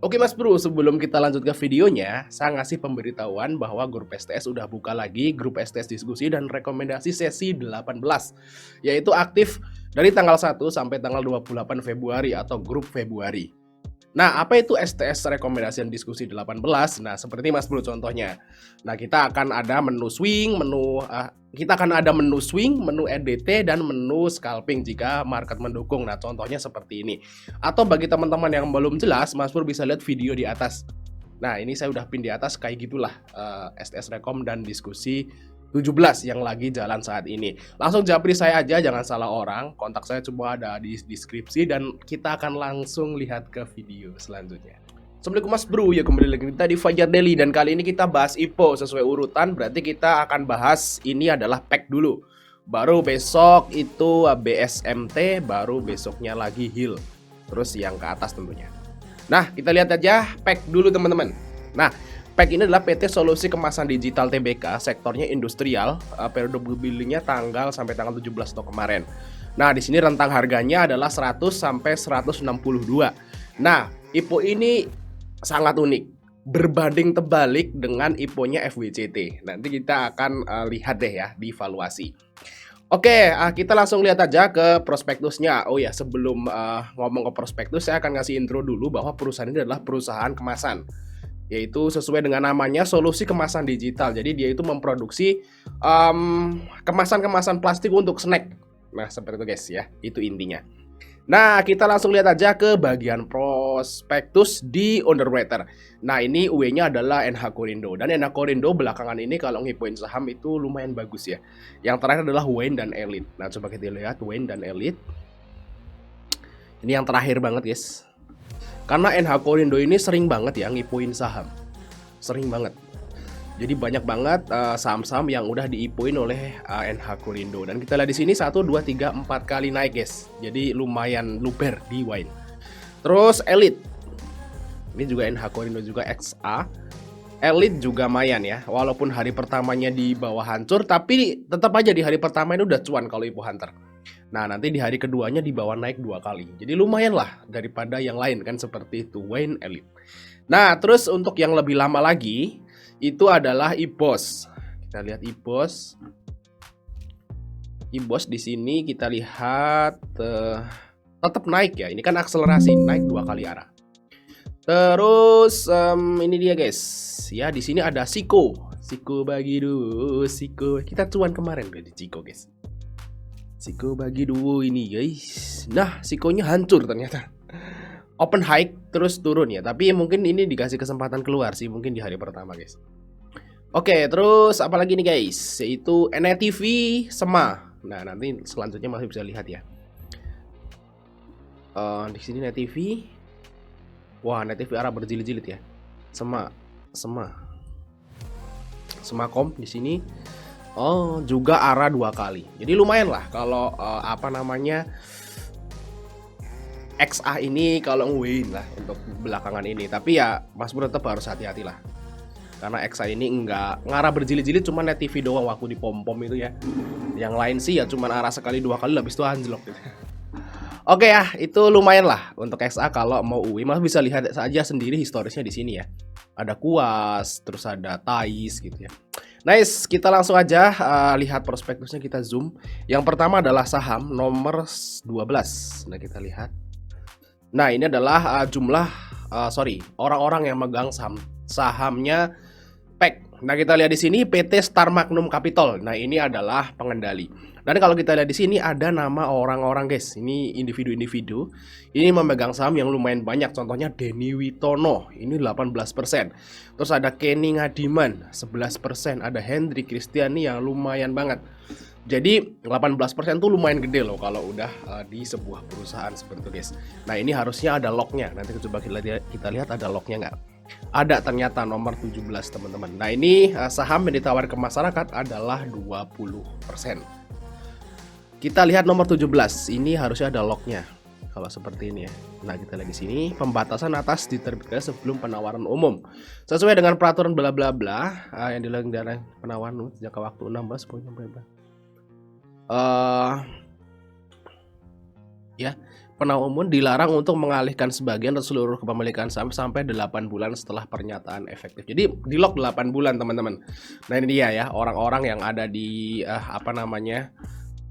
Oke Mas Bro, sebelum kita lanjut ke videonya, saya ngasih pemberitahuan bahwa grup STS udah buka lagi grup STS diskusi dan rekomendasi sesi 18, yaitu aktif dari tanggal 1 sampai tanggal 28 Februari atau grup Februari. Nah, apa itu STS rekomendasi dan diskusi 18? Nah, seperti Mas Bro contohnya. Nah, kita akan ada menu swing, menu EDT dan menu scalping jika market mendukung. Nah, contohnya seperti ini. Atau bagi teman-teman yang belum jelas, Mas Bro bisa lihat video di atas. Nah, ini saya udah pin di atas kayak gitulah STS rekom dan diskusi 17 yang lagi jalan saat ini. Langsung japri saya aja, jangan salah orang. Kontak saya coba ada di deskripsi dan kita akan langsung lihat ke video selanjutnya. Assalamualaikum Mas Bro, ya kembali lagi kita di Fajar Daily dan kali ini kita bahas IPO sesuai urutan. Berarti kita akan bahas ini adalah pack dulu. Baru besok itu BSMT, baru besoknya lagi HIL. Terus yang ke atas tentunya. Nah, kita lihat aja pack dulu teman-teman. Nah, pack ini adalah PT Solusi Kemasan Digital Tbk, sektornya industrial, periode billingnya tanggal sampai tanggal 17 Oktober kemarin. Nah, di sini rentang harganya adalah 100 sampai 162. Nah, IPO ini sangat unik, berbanding terbalik dengan IPO-nya FWCT. Nanti kita akan lihat deh ya di evaluasi. Oke, kita langsung lihat aja ke prospektusnya. Oh ya, sebelum ngomong ke prospektus, saya akan ngasih intro dulu bahwa perusahaan ini adalah perusahaan kemasan, yaitu sesuai dengan namanya Solusi Kemasan Digital. Jadi dia itu memproduksi kemasan-kemasan plastik untuk snack. Nah, seperti itu guys ya, itu intinya. Nah, kita langsung lihat aja ke bagian prospektus di underwriter. Nah, ini UE-nya adalah NH Korindo. Dan NH Korindo belakangan ini kalau ngipoin saham itu lumayan bagus ya. Yang terakhir adalah Wayne dan Elite. Nah, coba kita lihat Wayne dan Elite. Ini yang terakhir banget guys. Karena NH Korindo ini sering banget ya ngipoin saham. Sering banget. Jadi banyak banget saham-saham yang udah diipoin oleh NH Korindo. Dan kita lihat di sini 1 2 3 4 kali naik, guys. Jadi lumayan luber di Wine. Terus Elite. Ini juga NH Korindo juga XA. Elite juga mayan ya. Walaupun hari pertamanya di bawah hancur, tapi tetap aja di hari pertama ini udah cuan kalau IPO Hunter. Nah, nanti di hari keduanya di bawah naik 2 kali. Jadi lumayan lah daripada yang lain kan seperti itu Wine Elite. Nah, terus untuk yang lebih lama lagi itu adalah IBOS. Kita lihat IBOS. IBOS di sini kita lihat tetap naik ya. Ini kan akselerasi naik 2 kali arah. Terus ini dia guys. Ya, di sini ada Siko. Siko bagi dulu, Siko. Kita cuan kemarin di Siko guys. Siko bagi dulu ini guys. Nah, Sikonya hancur ternyata. Open high terus turun ya, tapi mungkin ini dikasih kesempatan keluar sih mungkin di hari pertama guys. Oke, terus apalagi nih guys, yaitu NETV Sema. Nah, nanti selanjutnya masih bisa lihat ya. Di sini NETV. Wah, NETV arah berjilid-jilid ya. Semakom di sini. Oh, juga arah 2 kali. Jadi lumayan lah kalau XA ini kalau win lah untuk belakangan ini. Tapi ya Mas Bro tetap harus hati-hati lah. Karena XA ini enggak ngarah berjilid-jilid, cuma net TV doang waktu di pom-pom itu ya. Yang lain sih ya cuma arah sekali 2 kali habis itu anjlok gitu. Oke ya, itu lumayan lah untuk XA kalau mau UI. Mas bisa lihat saja sendiri historisnya di sini ya. Ada Kuas, terus ada Tais gitu ya. Nice, kita langsung aja lihat prospektusnya, kita zoom. Yang pertama adalah saham nomor 12. Nah, kita lihat. Nah, ini adalah orang-orang yang megang sahamnya PEK. Nah, kita lihat di sini PT Star Magnum Capital. Nah, ini adalah pengendali. Dan kalau kita lihat di sini ada nama orang-orang guys. Ini individu-individu. Ini memegang saham yang lumayan banyak. Contohnya Denny Witono, ini 18%. Terus ada Kenny Ngadiman 11%. Ada Hendrik Kristiani yang lumayan banget. Jadi 18% tuh lumayan gede loh kalau udah di sebuah perusahaan seperti itu guys. Nah, ini harusnya ada locknya. Nanti coba kita lihat ada locknya nggak. Ada ternyata nomor 17 teman-teman. Nah, ini saham yang ditawarkan ke masyarakat adalah 20%. Kita lihat nomor 17. Ini harusnya ada locknya. Kalau seperti ini ya. Nah, kita lihat di sini pembatasan atas diterbitkan sebelum penawaran umum. Sesuai dengan peraturan bla bla bla yang dilakukan penawaran jangka waktu 16 ya, Penaumuan dilarang untuk mengalihkan sebagian atau seluruh kepemilikan saham sampai 8 bulan setelah pernyataan efektif. Jadi di lock 8 bulan teman-teman. Nah ini dia ya orang-orang yang ada di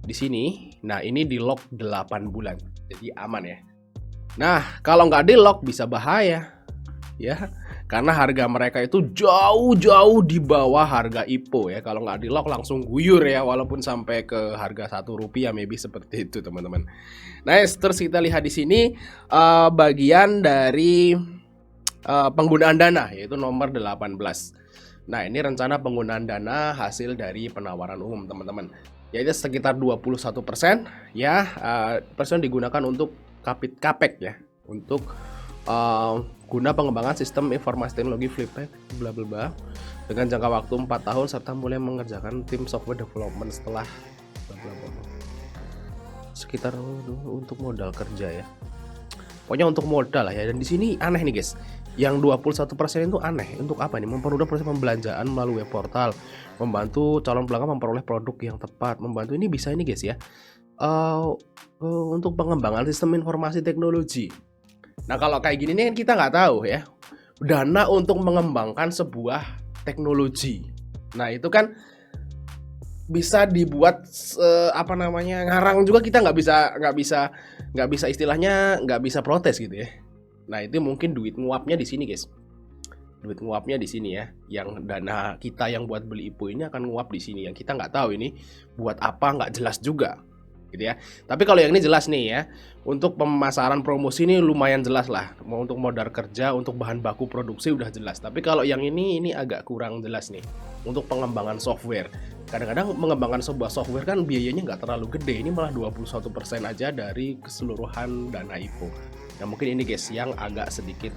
di sini. Nah ini di lock 8 bulan. Jadi aman ya. Nah kalau nggak di lock bisa bahaya ya. Karena harga mereka itu jauh-jauh di bawah harga IPO ya. Kalau nggak di lock langsung guyur ya, walaupun sampai ke harga Rp1 maybe seperti itu teman-teman. Nah, terus kita lihat di sini bagian dari penggunaan dana yaitu nomor 18. Nah, ini rencana penggunaan dana hasil dari penawaran umum teman-teman. Yaitu sekitar 21% ya, persen digunakan untuk CAPEX ya, untuk guna pengembangan sistem informasi teknologi Flipback bla bla bla dengan jangka waktu 4 tahun serta mulai mengerjakan tim software development setelah bla bla bla. Sekitar untuk modal kerja ya. Pokoknya untuk modal lah ya. Dan di sini aneh nih guys. Yang 21% itu aneh. Untuk apa nih? Mempermudah proses pembelanjaan melalui web portal, membantu calon pelanggan memperoleh produk yang tepat, membantu ini bisa ini guys ya. Untuk pengembangan sistem informasi teknologi. Nah kalau kayak gini nih kita nggak tahu ya, dana untuk mengembangkan sebuah teknologi. Nah itu kan bisa dibuat ngarang juga, kita nggak bisa istilahnya nggak bisa protes gitu ya. Nah itu mungkin duit nguapnya di sini guys, duit nguapnya di sini ya. Yang dana kita yang buat beli IPO ini akan nguap di sini, yang kita nggak tahu ini buat apa, nggak jelas juga. Gitu ya. Tapi kalau yang ini jelas nih ya, untuk pemasaran promosi ini lumayan jelas lah. Mau untuk modal kerja, untuk bahan baku produksi udah jelas. Tapi kalau yang ini agak kurang jelas nih. Untuk pengembangan software, kadang-kadang mengembangkan sebuah software kan biayanya nggak terlalu gede. Ini malah 21% aja dari keseluruhan dana IPO. Nah mungkin ini guys yang agak sedikit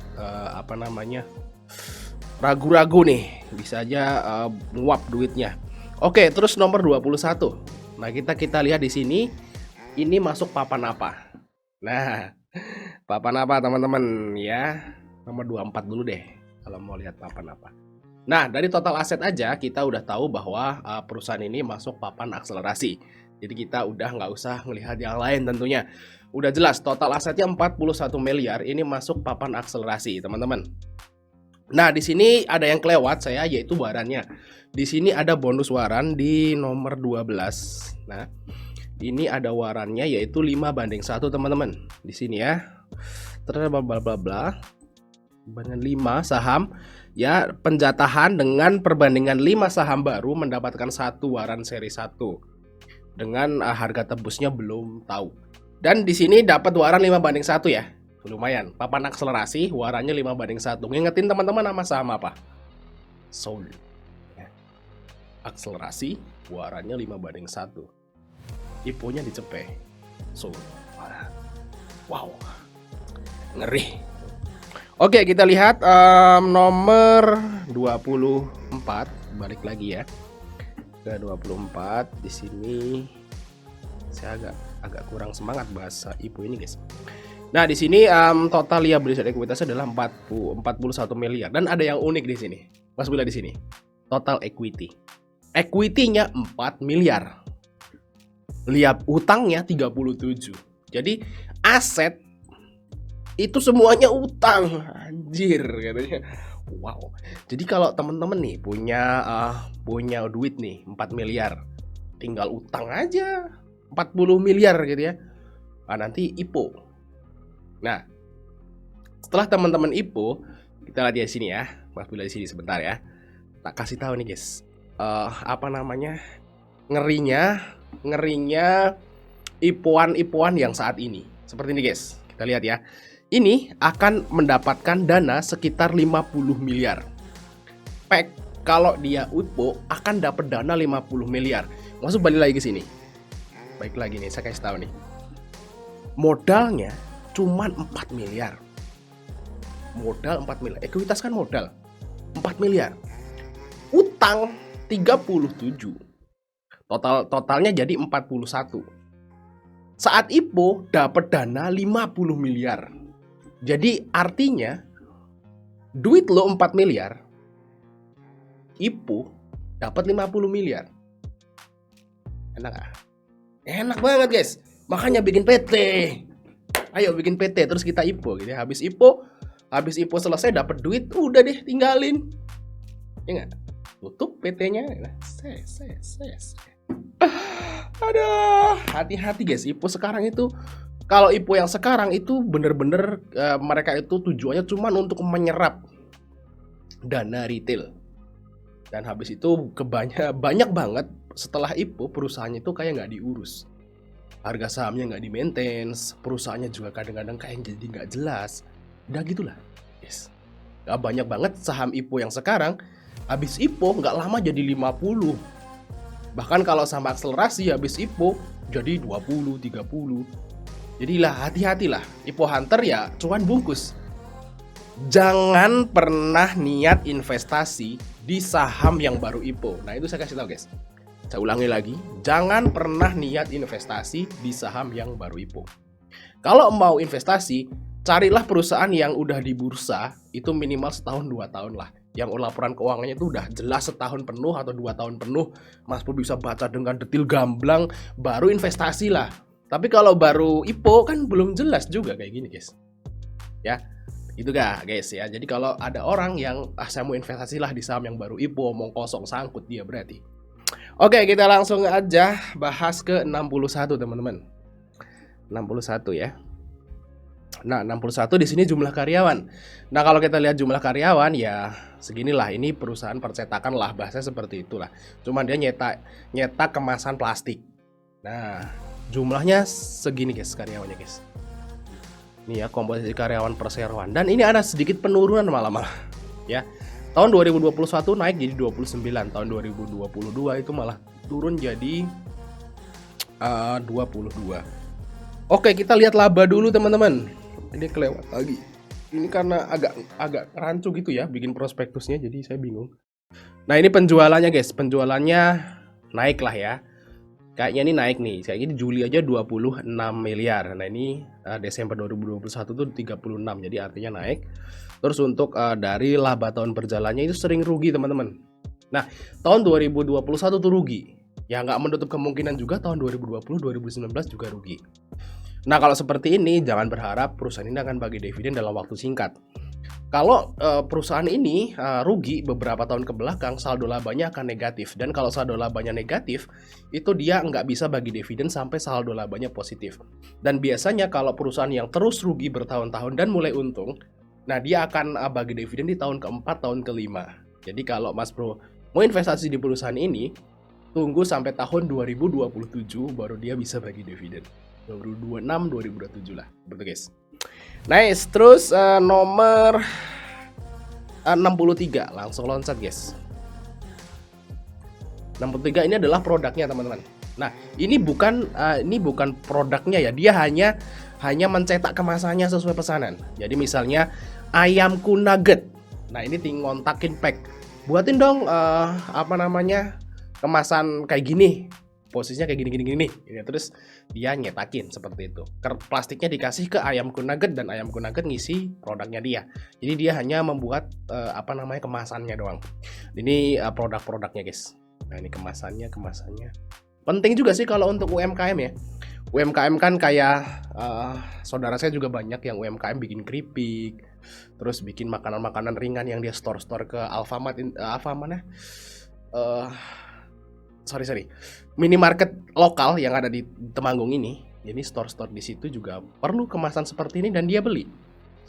ragu-ragu nih, bisa aja nguap duitnya. Oke, terus nomor 21. Nah, kita lihat di sini ini masuk papan apa. Nah, papan apa teman-teman ya? Nomor 24 dulu deh kalau mau lihat papan apa. Nah, dari total aset aja kita udah tahu bahwa perusahaan ini masuk papan akselerasi. Jadi kita udah nggak usah melihat yang lain tentunya. Udah jelas total asetnya 41 miliar ini masuk papan akselerasi, teman-teman. Nah, di sini ada yang kelewat saya yaitu warannya. Di sini ada bonus waran di nomor 12. Nah, ini ada warannya yaitu 5:1 teman-teman. Di sini ya. Terus bla bla bla. Bandingan 5 saham ya, penjatahan dengan perbandingan 5 saham baru mendapatkan 1 waran seri 1. Dengan harga tebusnya belum tahu. Dan di sini dapat waran 5:1 ya. Lumayan, papan akselerasi warannya 5:1. Ngingetin teman-teman nama saham apa? Soul. Akselerasi warannya 5:1. IPO-nya dicepet. Soul. Wow. Ngeri. Oke, kita lihat nomor 24, balik lagi ya. Ke 24 di sini saya agak kurang semangat bahasa IPO ini, guys. Nah, di sini total liabilitas ekuitasnya adalah 41 miliar dan ada yang unik di sini. Mas Bila di sini. Total equity. Equity-nya 4 miliar. Lihat utangnya 37. Jadi aset itu semuanya utang. Anjir katanya. Wow. Jadi kalau teman-teman nih punya duit nih 4 miliar, tinggal utang aja 40 miliar gitu ya. Nah, nanti IPO. Nah, setelah teman-teman IPO, kita lihat di sini ya. Mas Bila di sini sebentar ya. Tak kasih tahu nih guys. Ngerinya IPO-an yang saat ini. Seperti ini guys. Kita lihat ya. Ini akan mendapatkan dana sekitar 50 miliar. Kalau dia IPO akan dapat dana 50 miliar. Masuk balik lagi ke sini. Baik lagi nih, saya kasih tahu nih. Modalnya cuman 4 miliar. Modal 4 miliar. Ekuitas kan modal 4 miliar. Utang 37. Totalnya jadi 41. Saat IPO dapat dana 50 miliar. Jadi artinya duit lo 4 miliar, IPO dapat 50 miliar. Enak gak? Enak banget guys. Makanya bikin PT. Ayo bikin PT terus kita IPO gitu ya. Habis IPO selesai dapat duit, udah deh tinggalin. Ya enggak? Tutup PT-nya. Aduh, hati-hati guys. IPO sekarang itu, kalau IPO yang sekarang itu bener-bener mereka itu tujuannya cuma untuk menyerap dana retail. Dan habis itu banyak banget setelah IPO perusahaannya itu kayak nggak diurus. Harga sahamnya nggak di-maintain, perusahaannya juga kadang-kadang kayak jadi nggak jelas. Udah gitulah, yes. Gak banyak banget saham IPO yang sekarang, habis IPO nggak lama jadi 50. Bahkan kalau saham akselerasi habis IPO jadi 20, 30. Jadilah hati-hatilah, IPO hunter ya cuan bungkus. Jangan pernah niat investasi di saham yang baru IPO. Nah itu saya kasih tahu guys. Saya ulangi lagi, jangan pernah niat investasi di saham yang baru IPO. Kalau mau investasi, carilah perusahaan yang udah di bursa, itu minimal setahun 2 tahun lah. Yang laporan keuangannya itu udah jelas setahun penuh atau 2 tahun penuh, Mas Pur bisa baca dengan detail gamblang, baru investasi lah. Tapi kalau baru IPO kan belum jelas juga kayak gini guys. Ya, itu gak guys ya. Jadi kalau ada orang yang saya mau investasi lah di saham yang baru IPO, omong kosong sangkut dia berarti. Oke, kita langsung aja bahas ke 61 teman-teman. 61 ya. Nah, 61 di sini jumlah karyawan. Nah, kalau kita lihat jumlah karyawan ya seginilah, ini perusahaan percetakan lah, bahasa seperti itulah. Cuma dia nyetak kemasan plastik. Nah, jumlahnya segini guys karyawannya guys. Ini ya komposisi karyawan perseroan, dan ini ada sedikit penurunan malah ya. Tahun 2021 naik jadi 29, tahun 2022 itu malah turun jadi 22. Oke, kita lihat laba dulu teman-teman. Ini kelewat lagi. Ini karena agak rancu gitu ya bikin prospektusnya, jadi saya bingung. Nah, ini penjualannya guys, penjualannya naik lah ya. Kayaknya ini naik nih, kayaknya di Juli aja 26 miliar. Nah ini Desember 2021 tuh 36, jadi artinya naik. Terus untuk dari laba tahun berjalannya itu sering rugi teman-teman. Nah tahun 2021 tuh rugi. Ya nggak menutup kemungkinan juga tahun 2020, 2019 juga rugi. Nah kalau seperti ini jangan berharap perusahaan ini akan bagi dividen dalam waktu singkat. Kalau perusahaan ini rugi beberapa tahun ke belakang, saldo labanya akan negatif. Dan kalau saldo labanya negatif, itu dia nggak bisa bagi dividen sampai saldo labanya positif. Dan biasanya kalau perusahaan yang terus rugi bertahun-tahun dan mulai untung, nah dia akan bagi dividen di tahun keempat, tahun kelima. Jadi kalau Mas Bro mau investasi di perusahaan ini, tunggu sampai tahun 2027 baru dia bisa bagi dividen. 2026, 2027 lah, betul guys. Nice, terus nomor 63, langsung loncat guys. 63 ini adalah produknya teman-teman. Nah, ini bukan produknya ya, dia hanya mencetak kemasannya sesuai pesanan. Jadi misalnya ayamku nugget. Nah, ini tinggal ngontakin pack. Buatin dong kemasan kayak gini. Posisinya kayak gini ya, terus dia nyetakin seperti itu. Plastiknya dikasih ke ayamku nugget dan ayamku nugget ngisi produknya dia. Jadi dia hanya membuat kemasannya doang. Ini produk-produknya guys. Nah ini kemasannya. Penting juga sih kalau untuk UMKM ya. UMKM kan kayak saudara saya juga banyak yang UMKM bikin keripik, terus bikin makanan-makanan ringan yang dia store ke minimarket lokal yang ada di Temanggung ini. Jadi store di situ juga perlu kemasan seperti ini dan dia beli.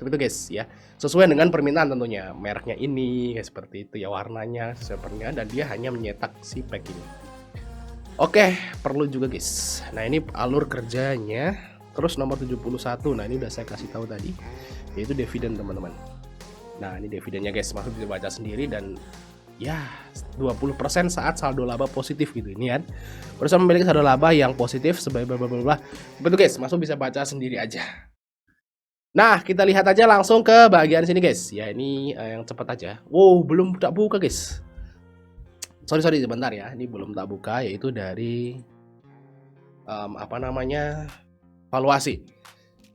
Seperti itu guys ya. Sesuai dengan permintaan tentunya. Mereknya ini kayak seperti itu ya, warnanya sesuai permintaan dan dia hanya menyetak si pack ini. Oke, perlu juga guys. Nah, ini alur kerjanya. Terus nomor 71. Nah, ini udah saya kasih tahu tadi, yaitu dividen teman-teman. Nah, ini dividennya guys, maksud bisa baca sendiri dan ya 20% saat saldo laba positif gitu ini kan. Perusahaan memiliki saldo laba yang positif sebagai bla. Betul guys, masuk bisa baca sendiri aja. Nah, kita lihat aja langsung ke bagian sini guys. Ya, ini yang cepat aja. Wow, belum tak buka guys. Sorry sebentar ya. Ini belum tak buka, yaitu dari valuasi.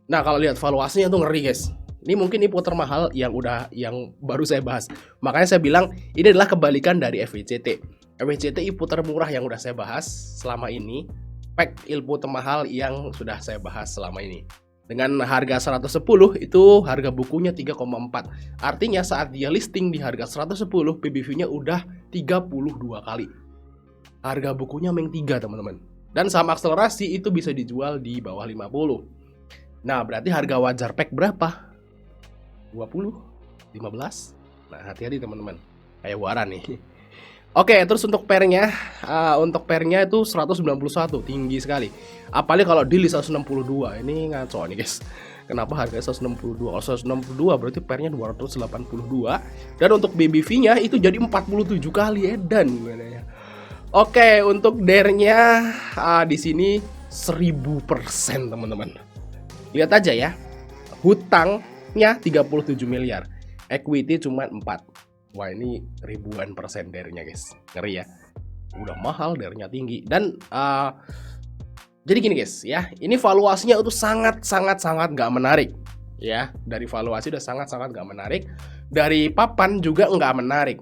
Nah, kalau lihat valuasinya tuh ngeri guys. Ini mungkin IPO termahal yang baru saya bahas. Makanya saya bilang ini adalah kebalikan dari FWCT. FWCT IPO termurah yang udah saya bahas selama ini. Pack IPO termahal yang sudah saya bahas selama ini. Dengan harga 110 itu harga bukunya 3,4. Artinya saat dia listing di harga 110, PBV-nya udah 32 kali. Harga bukunya meng 3, teman-teman. Dan saham akselerasi itu bisa dijual di bawah 50. Nah, berarti harga wajar pack berapa? 20, 15. Nah, hati-hati teman-teman. Kayak waran nih. Oke, terus untuk pairnya itu 191, tinggi sekali. Apalagi kalau deal 162, ini ngaco nih guys. Kenapa harganya 162? Kalau 162 berarti pairnya 282. Dan untuk BBV-nya itu jadi 47 kali edan gimana ya. Oke, untuk DER-nya di sini 1000% teman-teman. Lihat aja ya. Hutangnya 37 miliar. Equity cuma 4. Wah, ini ribuan persen DER-nya guys. Ngeri ya. Udah mahal, DER-nya tinggi. Dan jadi gini guys ya, ini valuasinya itu sangat gak menarik ya. Dari valuasi udah sangat gak menarik. Dari papan juga nggak menarik.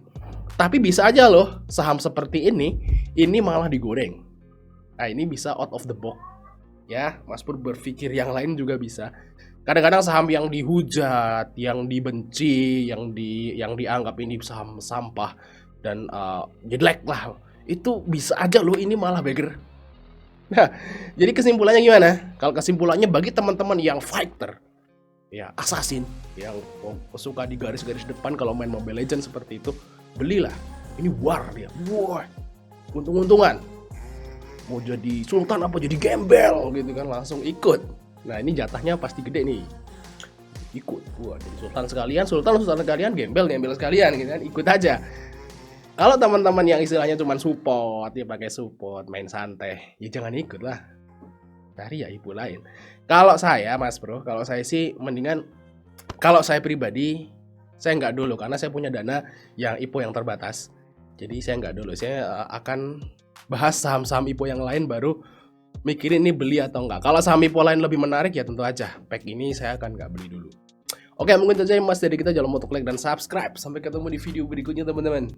Tapi bisa aja loh saham seperti ini malah digoreng. Nah, ini bisa out of the box ya. Mas Pur berpikir yang lain juga bisa. Kadang-kadang saham yang dihujat, yang dibenci, yang dianggap ini saham sampah dan jelek lah, itu bisa aja loh ini malah beggar. Nah, jadi kesimpulannya gimana? Kalau kesimpulannya bagi teman-teman yang fighter, ya assassin, yang suka di garis-garis depan kalau main Mobile Legends seperti itu, belilah. Ini war dia, war, untung-untungan. Mau jadi sultan apa jadi gembel gitu kan, langsung ikut. Nah, ini jatahnya pasti gede nih. Ikut. Wah, jadi sultan sekalian, gembel sekalian gitu kan. Ikut aja. Kalau teman-teman yang istilahnya cuma support, ya pakai support, main santai, ya jangan ikut lah. Cari ya ibu lain. Kalau saya, Mas Bro, kalau saya sih mendingan, kalau saya pribadi, saya nggak dulu karena saya punya dana yang IPO yang terbatas. Jadi saya nggak dulu. Saya akan bahas saham-saham IPO yang lain baru mikirin ini beli atau enggak. Kalau saham IPO lain lebih menarik ya tentu aja. Pack ini saya akan nggak beli dulu. Oke, mungkin itu saja Mas dari kita. Jangan lupa untuk like dan subscribe. Sampai ketemu di video berikutnya teman-teman.